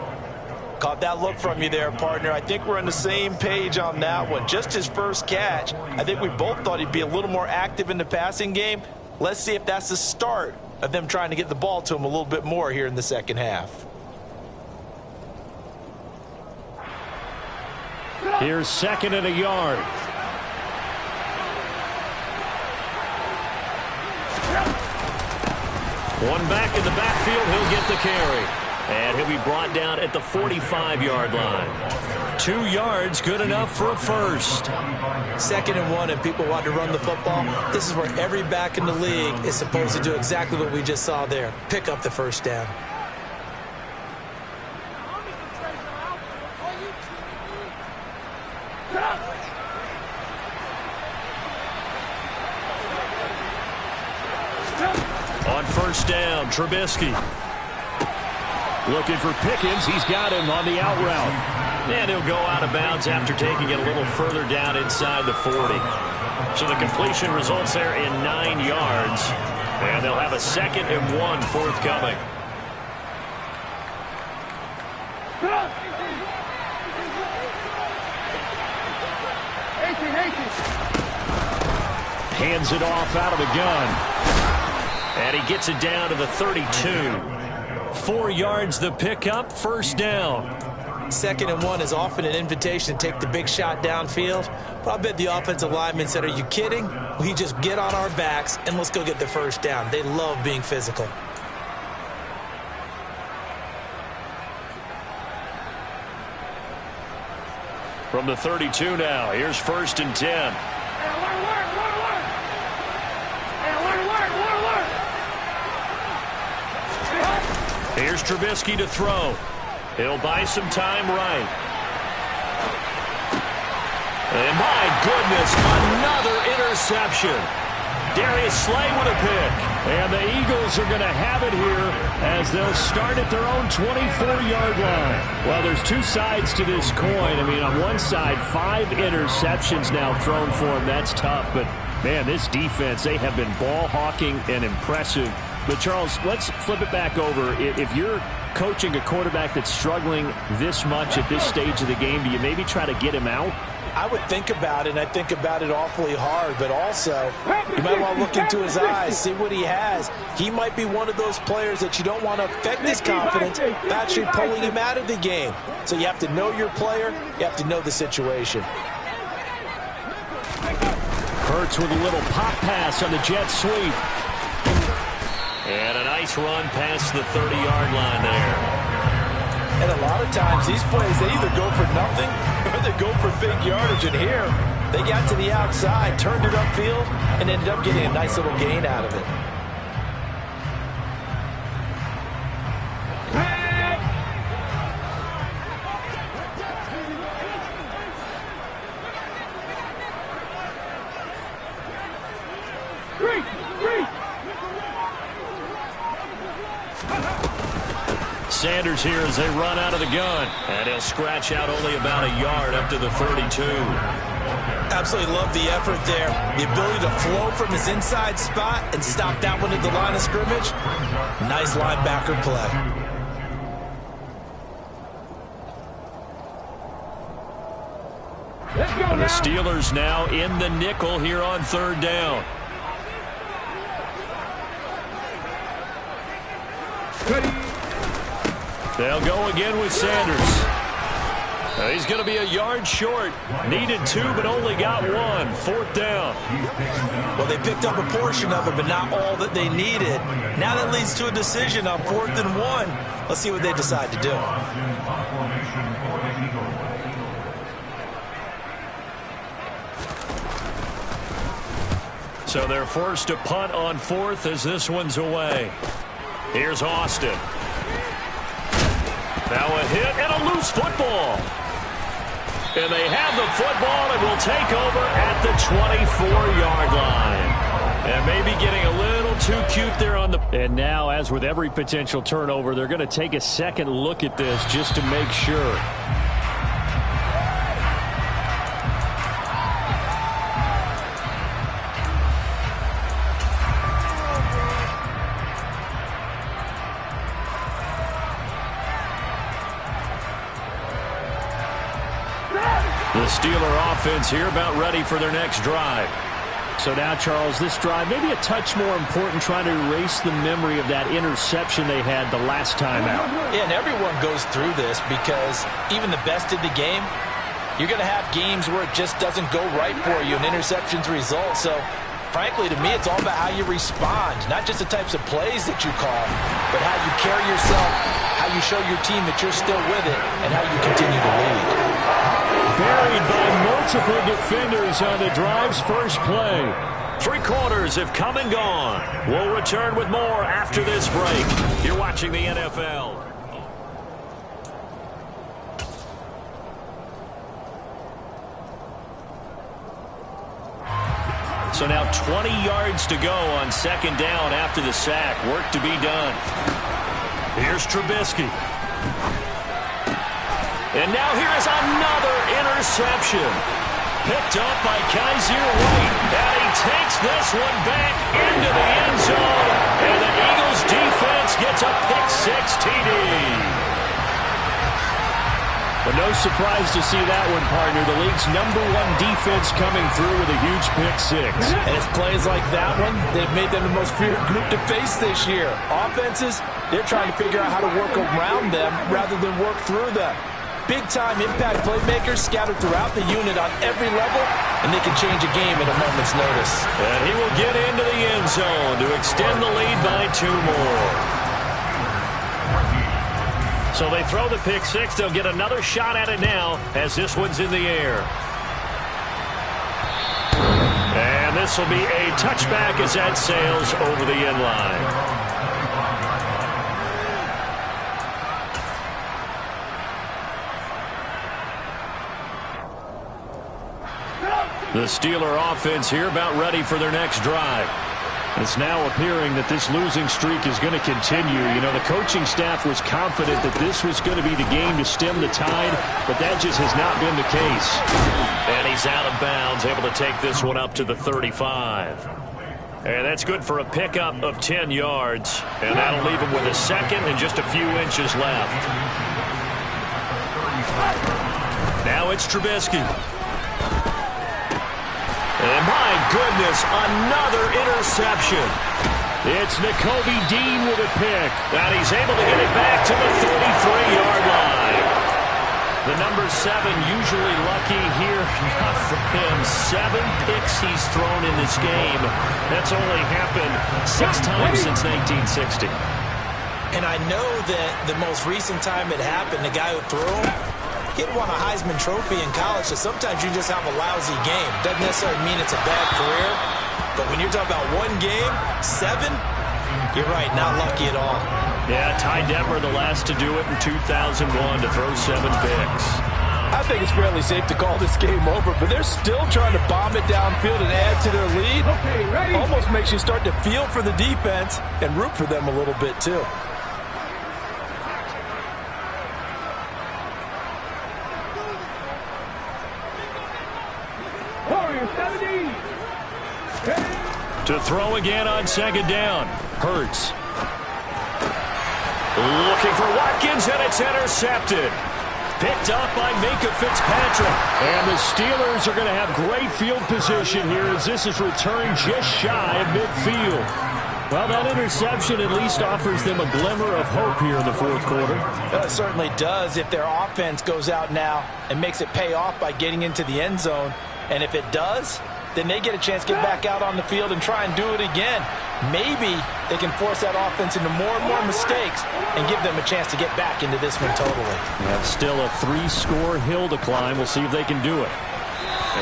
Caught that look from you there, partner. I think we're on the same page on that one. Just his first catch. I think we both thought he'd be a little more active in the passing game. Let's see if that's the start of them trying to get the ball to him a little bit more here in the 2nd half. Here's 2nd and a yard. One back in the backfield. He'll get the carry. And he'll be brought down at the 45-yard line. 2 yards, good enough for a first. 2nd and 1, and people want to run the football. This is where every back in the league is supposed to do exactly what we just saw there. Pick up the first down. On 1st down, Trubisky. Looking for Pickens. He's got him on the out route. And he'll go out of bounds after taking it a little further down inside the 40. So the completion results there in 9 yards. And they'll have a 2nd and 1 forthcoming. Hands it off out of the gun. And he gets it down to the 32. 4 yards the pickup, 1st down. 2nd and 1 is often an invitation to take the big shot downfield. But I bet the offensive linemen said, are you kidding? We just get on our backs and let's go get the 1st down. They love being physical. From the 32 now, here's 1st and 10. Here's Trubisky to throw. He'll buy some time right. And my goodness, another interception. Darius Slay with a pick. And the Eagles are going to have it here as they'll start at their own 24-yard line. Well, there's two sides to this coin. I mean, on one side, 5 interceptions now thrown for him. That's tough. But, man, this defense, they have been ball hawking and impressive. But, Charles, let's flip it back over. If you're coaching a quarterback that's struggling this much at this stage of the game, do you maybe try to get him out? I would think about it, and I think about it awfully hard, but also you might want to look into his eyes, see what he has. He might be one of those players that you don't want to affect his confidence by actually pulling him out of the game. So you have to know your player, you have to know the situation. Hurts with a little pop pass on the jet sweep. And a nice run past the 30-yard line there. And a lot of times, these plays, they either go for nothing or they go for big yardage. And here, they got to the outside, turned it upfield, and ended up getting a nice little gain out of it. Sanders here as they run out of the gun. And he'll scratch out only about a yard up to the 32. Absolutely love the effort there. The ability to flow from his inside spot and stop that one at the line of scrimmage. Nice linebacker play. And the Steelers now in the nickel here on 3rd down. They'll go again with Sanders. He's going to be a yard short. Needed 2, but only got 1. 4th down. Well, they picked up a portion of it, but not all that they needed. Now that leads to a decision on 4th and 1. Let's see what they decide to do. So they're forced to punt on 4th as this one's away. Here's Austin. Now a hit and a loose football. And they have the football and will take over at the 24-yard line. And maybe getting a little too cute there on the... And now, as with every potential turnover, they're going to take a second look at this just to make sure. The Steeler offense here about ready for their next drive. So now, Charles, this drive maybe a touch more important, trying to erase the memory of that interception they had the last time out. Yeah, and everyone goes through this because even the best in the game, you're going to have games where it just doesn't go right for you, and interceptions result. So, frankly, to me, it's all about how you respond, not just the types of plays that you call, but how you carry yourself, how you show your team that you're still with it, and how you continue to lead. Buried by multiple defenders on the drive's first play. 3 quarters have come and gone. We'll return with more after this break. You're watching the NFL. So now 20 yards to go on 2nd down after the sack. Work to be done. Here's Trubisky. And now here is another interception. Picked up by Kaiser White. And he takes this one back into the end zone. And the Eagles defense gets a pick-6 TD. But no surprise to see that one, partner. The league's #1 defense coming through with a huge pick-6. And it's plays like that one they've made them the most feared group to face this year. Offenses, they're trying to figure out how to work around them rather than work through them. Big-time impact playmakers scattered throughout the unit on every level, and they can change a game at a moment's notice. And he will get into the end zone to extend the lead by 2 more. So they throw the pick-6. They'll get another shot at it now as this one's in the air. And this will be a touchback as that sails over the end line. The Steeler offense here about ready for their next drive. It's now appearing that this losing streak is going to continue. You know, the coaching staff was confident that this was going to be the game to stem the tide, but that just has not been the case. And he's out of bounds, able to take this one up to the 35. And that's good for a pickup of 10 yards. And that'll leave him with a second and just a few inches left. Now it's Trubisky. And my goodness, another interception. It's Nakobe Dean with a pick. And he's able to get it back to the 33-yard line. The number 7 usually lucky here. Not for him. 7 picks he's thrown in this game. That's only happened 6 times since 1960. And I know that the most recent time it happened, the guy who threw him, he had won a Heisman Trophy in college, so sometimes you just have a lousy game. Doesn't necessarily mean it's a bad career, but when you're talking about one game, 7, you're right, not lucky at all. Yeah, Ty Detmer, the last to do it in 2001 to throw 7 picks. I think it's fairly safe to call this game over, but they're still trying to bomb it downfield and add to their lead. Okay, ready? Almost makes you start to feel for the defense and root for them a little bit, too. To throw again on second down. Hurts. Looking for Watkins, and it's intercepted. Picked up by Minkah Fitzpatrick. And the Steelers are going to have great field position here as this is returned just shy of midfield. Well, that interception at least offers them a glimmer of hope here in the fourth quarter. It certainly does if their offense goes out now and makes it pay off by getting into the end zone. And if it does, then they get a chance to get back out on the field and try and do it again. Maybe they can force that offense into more and more mistakes and give them a chance to get back into this one totally. Yeah, still a 3-score hill to climb. We'll see if they can do it.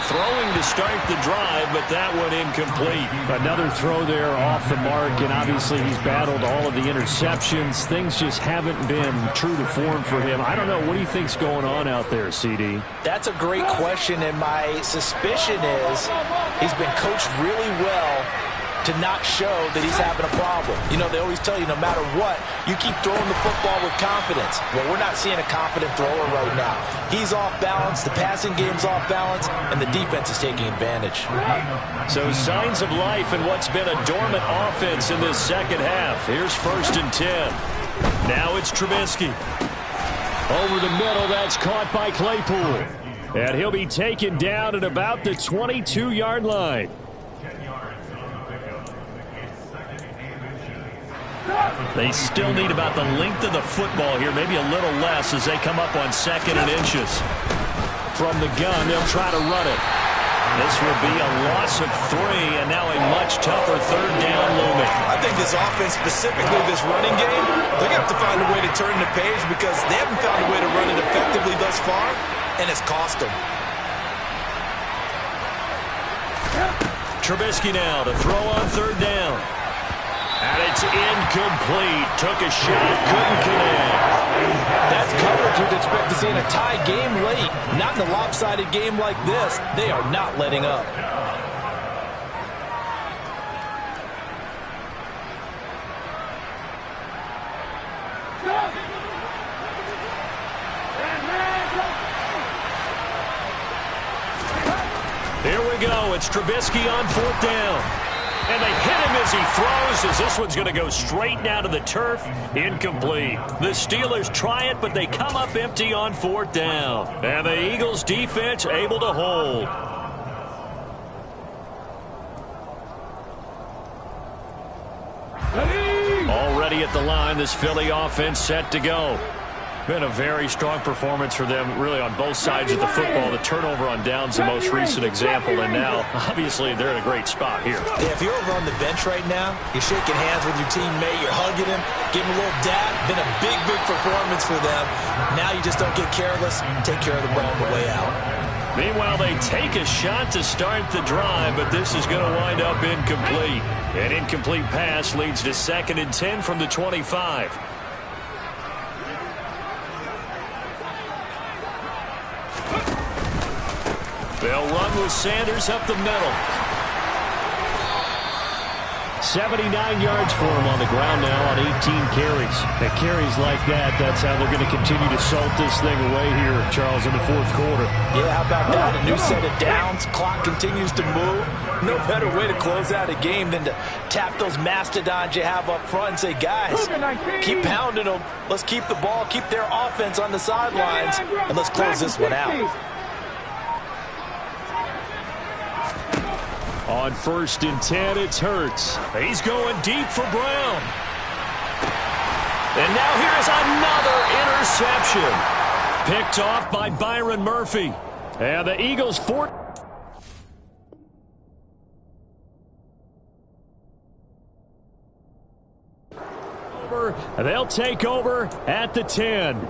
Throwing to start the drive, but that one incomplete. Another throw there off the mark, and obviously he's battled all of the interceptions. Things just haven't been true to form for him. I don't know. What do you think's going on out there, CD? That's a great question, and my suspicion is he's been coached really well to not show that he's having a problem. You know, they always tell you no matter what, you keep throwing the football with confidence. Well, we're not seeing a confident thrower right now. He's off balance, the passing game's off balance, and the defense is taking advantage. So signs of life in what's been a dormant offense in this second half. Here's 1st and 10. Now it's Trubisky. Over the middle, that's caught by Claypool. And he'll be taken down at about the 22-yard line. They still need about the length of the football here, maybe a little less as they come up on 2nd and inches. From the gun, they'll try to run it. This will be a loss of 3, and now a much tougher 3rd down looming. I think this offense, specifically this running game, they're going to have to find a way to turn the page because they haven't found a way to run it effectively thus far, and it's cost them. Trubisky now to throw on 3rd down. And it's incomplete. Took a shot, couldn't connect. That's coverage you'd expect to see in a tie game late. Not in a lopsided game like this. They are not letting up. Here we go. It's Trubisky on 4th down. And they hit him as he throws, as this one's going to go straight down to the turf. Incomplete. The Steelers try it, but they come up empty on 4th down. And the Eagles defense able to hold. Already at the line, this Philly offense set to go. Been a very strong performance for them, really, on both sides of the football. The turnover on downs the most recent example, and now, obviously, they're in a great spot here. Yeah, if you're over on the bench right now, you're shaking hands with your teammate, you're hugging him, giving him a little dab. Been a big, big performance for them. Now you just don't get careless, take care of the ball on the way out. Meanwhile, they take a shot to start the drive, but this is going to wind up incomplete. An incomplete pass leads to 2nd and 10 from the 25. They'll run with Sanders up the middle. 79 yards for him on the ground now on 18 carries. And carries like that, that's how they're going to continue to salt this thing away here, Charles, in the fourth quarter. Yeah, how about that? A new set of downs. Clock continues to move. No better way to close out a game than to tap those mastodons you have up front and say, guys, keep pounding them. Let's keep the ball, keep their offense on the sidelines, and let's close this one out. On 1st and 10, it's Hurts. He's going deep for Brown. And now here's another interception. Picked off by Byron Murphy. And the Eagles they'll take over at the 10.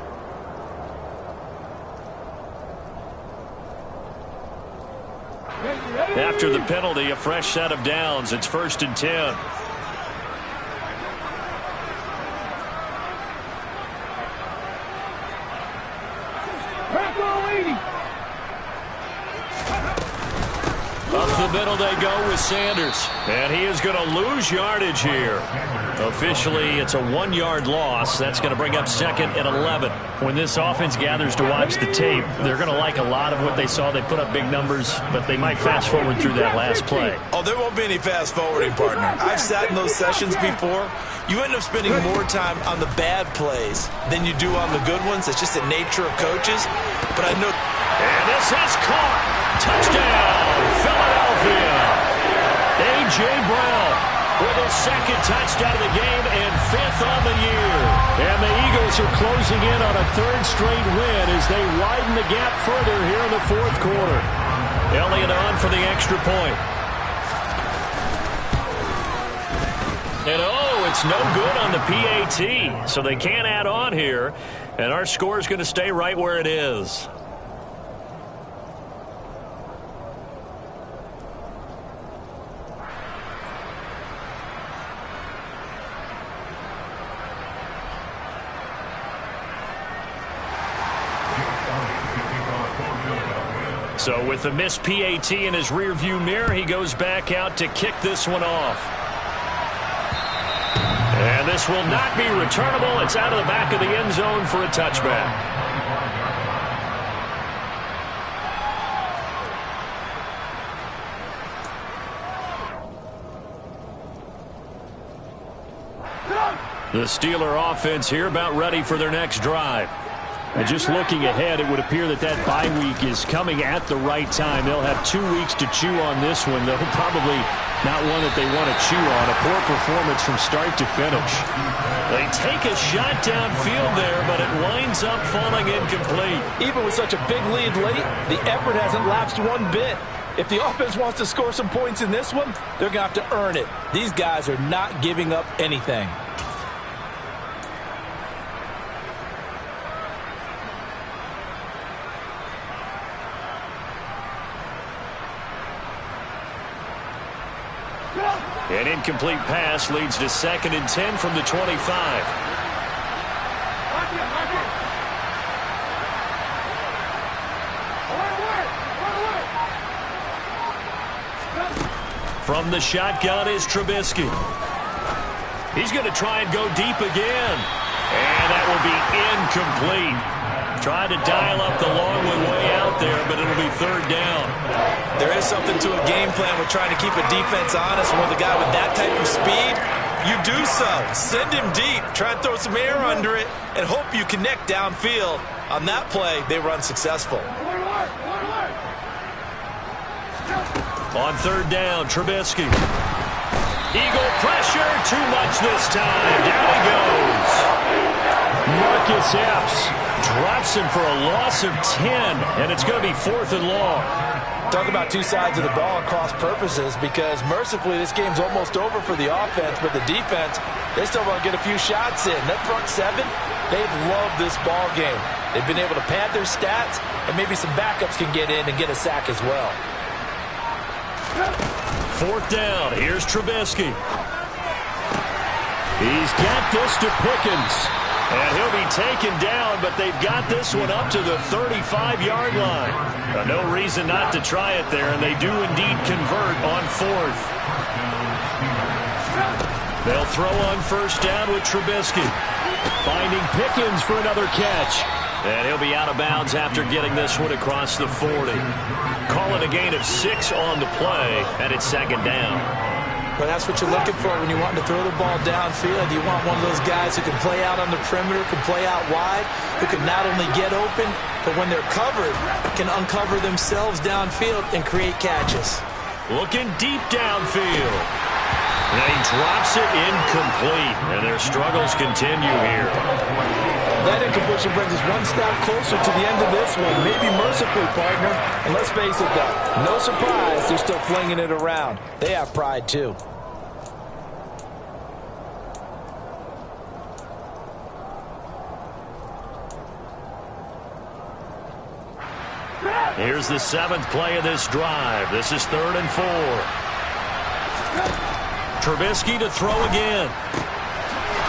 After the penalty, a fresh set of downs. It's 1st and 10. Up the middle they go with Sanders. And he is going to lose yardage here. Officially, it's a 1-yard loss. That's going to bring up 2nd and 11. When this offense gathers to watch the tape, they're going to like a lot of what they saw. They put up big numbers, but they might fast forward through that last play. Oh, there won't be any fast forwarding, partner. I've sat in those sessions before. You end up spending more time on the bad plays than you do on the good ones. It's just the nature of coaches. But I know. And this is caught. Touchdown, Philadelphia. A.J. Brown with his 2nd touchdown of the game and 5th on the year. And the Eagles are closing in on a 3rd straight win as they widen the gap further here in the 4th quarter. Elliott on for the extra point. And it's no good on the PAT, so they can't add on here. And our score is going to stay right where it is. So with the missed PAT in his rearview mirror, he goes back out to kick this one off. And this will not be returnable. It's out of the back of the end zone for a touchback. The Steeler offense here about ready for their next drive. And just looking ahead, it would appear that bye week is coming at the right time. They'll have 2 weeks to chew on this one, though probably not one that they want to chew on. A poor performance from start to finish. They take a shot downfield there, but it winds up falling incomplete. Even with such a big lead late, the effort hasn't lapsed one bit. If the offense wants to score some points in this one, they're going to have to earn it. These guys are not giving up anything. An incomplete pass leads to 2nd and 10 from the 25. From the shotgun is Trubisky. He's going to try and go deep again. And that will be incomplete. Trying to dial up the long one way out there, but it'll be 3rd down. There is something to a game plan with trying to keep a defense honest. With a guy with that type of speed, you do so. Send him deep. Try and throw some air under it and hope you connect downfield. On that play, they were unsuccessful. On 3rd down, Trubisky. Eagle pressure, too much this time. Down he goes. Marcus Epps drops him for a loss of 10, and it's going to be 4th and long. Talk about two sides of the ball at cross purposes, because mercifully this game's almost over for the offense, but the defense, they still want to get a few shots in. That front 7, they've loved this ball game. They've been able to pad their stats, and maybe some backups can get in and get a sack as well. 4th down. Here's Trubisky. He's got this to Pickens. And he'll be taken down, but they've got this one up to the 35-yard line. No reason not to try it there, and they do indeed convert on fourth. They'll throw on first down with Trubisky. Finding Pickens for another catch. And he'll be out of bounds after getting this one across the 40. Call it a gain of 6 on the play, and it's second down. Well, that's what you're looking for when you want to throw the ball downfield. You want one of those guys who can play out on the perimeter, can play out wide, who can not only get open, but when they're covered, can uncover themselves downfield and create catches. Looking deep downfield. And he drops it incomplete, and their struggles continue here. That incompletion brings us one step closer to the end of this one. Maybe mercifully, partner. And let's face it, though, no surprise, they're still flinging it around. They have pride, too. Here's the 7th play of this drive. This is 3rd and 4. Trubisky to throw again.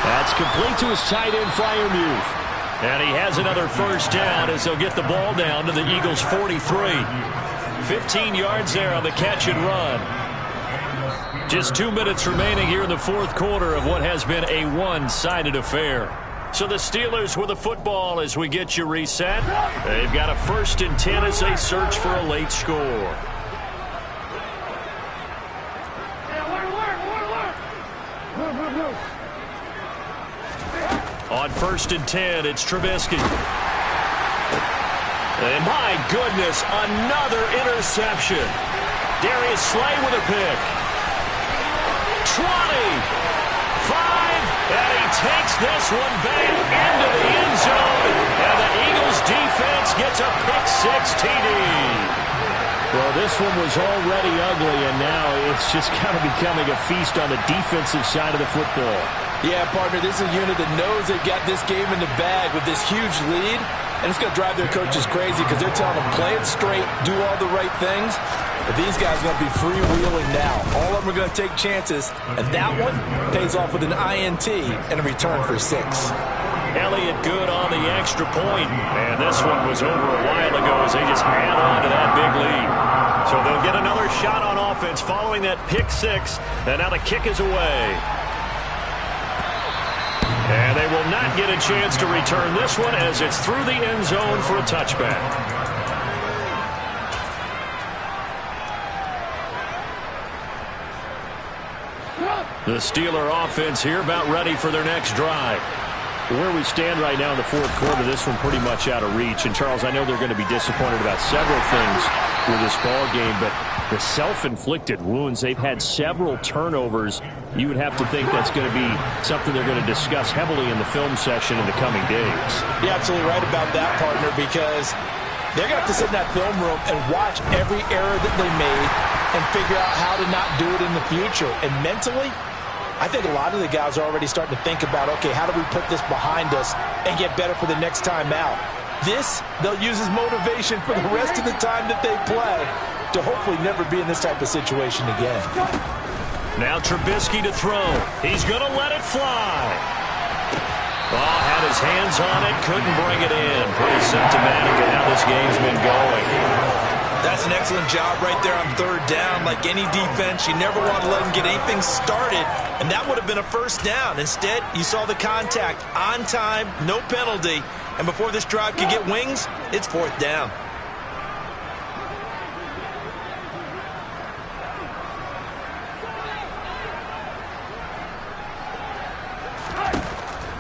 That's complete to his tight end, Freiermuth. And he has another first down as they'll get the ball down to the Eagles' 43. 15 yards there on the catch and run. Just 2 minutes remaining here in the fourth quarter of what has been a one-sided affair. So the Steelers with the football as we get you reset. They've got a 1st and 10 as they search for a late score. On 1st and 10, it's Trubisky. And my goodness, another interception. Darius Slay with a pick. 20, 5, and he takes this one back into the end zone. And the Eagles defense gets a pick-6 TD. Well, this one was already ugly, and now it's just kind of becoming a feast on the defensive side of the football. Yeah, partner, this is a unit that knows they've got this game in the bag with this huge lead, and it's going to drive their coaches crazy because they're telling them, play it straight, do all the right things. But these guys are going to be freewheeling now. All of them are going to take chances, and that one pays off with an INT and a return for 6. Elliott good on the extra point, and this one was over a while ago as they just add on to that big lead. So they'll get another shot on offense following that pick-6, and now the kick is away. And they will not get a chance to return this one as it's through the end zone for a touchback. The Steeler offense here about ready for their next drive. Where we stand right now in the fourth quarter, this one pretty much out of reach. And, Charles, I know they're going to be disappointed about several things with this ball game, but the self-inflicted wounds, they've had several turnovers. You would have to think that's going to be something they're going to discuss heavily in the film session in the coming days. You're absolutely right about that, partner, because they're going to have to sit in that film room and watch every error that they made and figure out how to not do it in the future. And mentally, I think a lot of the guys are already starting to think about, okay, how do we put this behind us and get better for the next time out? This, they'll use as motivation for the rest of the time that they play to hopefully never be in this type of situation again. Now Trubisky to throw. He's going to let it fly. Oh, had his hands on it, couldn't bring it in. Pretty symptomatic of how this game's been going. That's an excellent job right there on 3rd down. Like any defense, you never want to let them get anything started, and that would have been a first down. Instead, you saw the contact on time, no penalty, and before this drive could get wings, it's 4th down.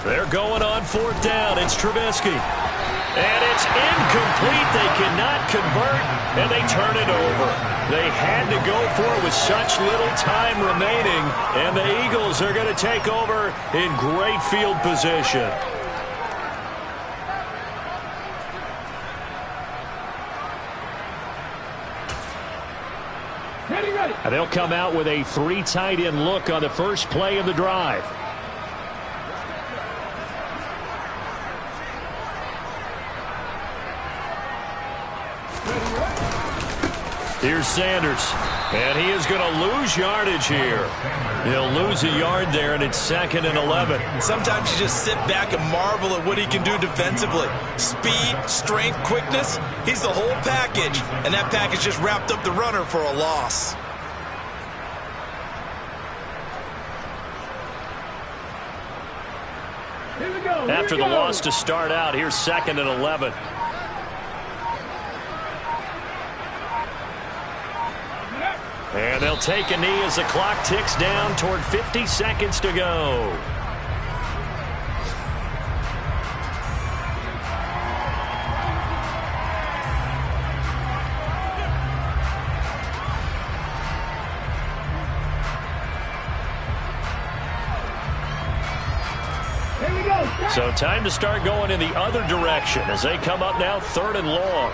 They're going on 4th down. It's Trubisky. And it's incomplete. They cannot convert, and they turn it over. They had to go for it with such little time remaining, and the Eagles are going to take over in great field position. Ready. And they'll come out with a 3 tight end look on the first play of the drive. Here's Sanders, and he is going to lose yardage here. He'll lose a yard there, and it's 2nd and 11. Sometimes you just sit back and marvel at what he can do defensively. Speed, strength, quickness, he's the whole package. And that package just wrapped up the runner for a loss. Here we go. After the loss to start out, here's 2nd and 11. And they'll take a knee as the clock ticks down toward 50 seconds to go. Here we go. So time to start going in the other direction as they come up now 3rd and long.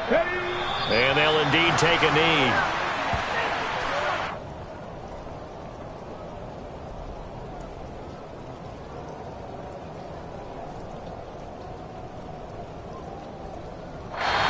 Ready. And they'll indeed take a knee.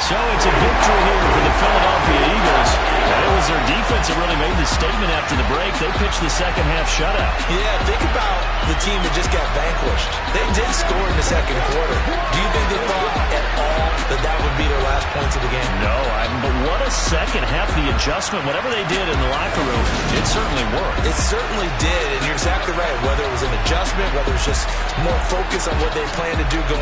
So it's a victory here for the Philadelphia Eagles. And it was their defense that really made the statement after the break. They pitched the second half shutout. Yeah, think about the team that just got vanquished. They did score in the second quarter. Do you think they thought at all that that would be their last points of the game? No, but what a second half. The adjustment, whatever they did in the locker room, it certainly worked. It certainly did, and you're exactly right. Whether it was an adjustment, whether it's just more focus on what they plan to do going